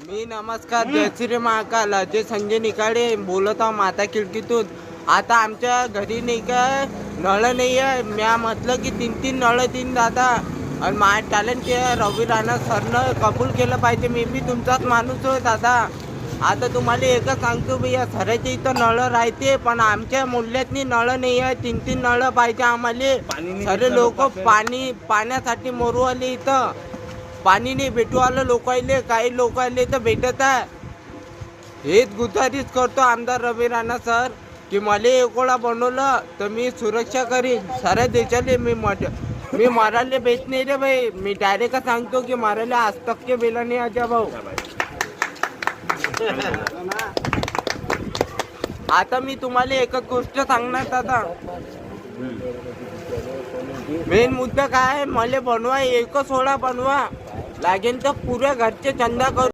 मी नमस्कार जय श्री महाकाल अजय संजय निकाळे बोलत आहो माता खिडकीतून. आता आमच्या घरी नाही काय नळ नाही आहे. म्या म्हटलं की 3 नळ देईन दादा आणि माझं टॅलेंट रवी राणा सरनं कबूल केलं पाहिजे. मी बी तुमचाच माणूस आहे दादा. आता तुम्हाला एकच सांगतो भैया, सरायच्या इथं नळ राहते पण आमच्या मूल्यातनी नळ नाही आहे. 3 नळ पाहिजे आम्हाला. सरे लोक पाण्यासाठी मरू आले इथं. पाणी नाही भेटू आलं लोकायले. काही लोकायले तर भेटत आहे. हेच गुजारिश करतो आमदार रवी राणा सर की मला एकोळा बनवलं तर मी सुरक्षा करीन साऱ्या देशाले. मी मारायला भेट नाही रे भाई. मी डायरेक्ट सांगतो की मारायला आज तक के बेला नाही आजा भाऊ. आता मी तुम्हाला एकच गोष्ट सांगणार दादा. मेन मुद्दा काय, मला बनवा एकच सोडा बनवा लागेल तर पुऱ्या घरचे चंदा करू.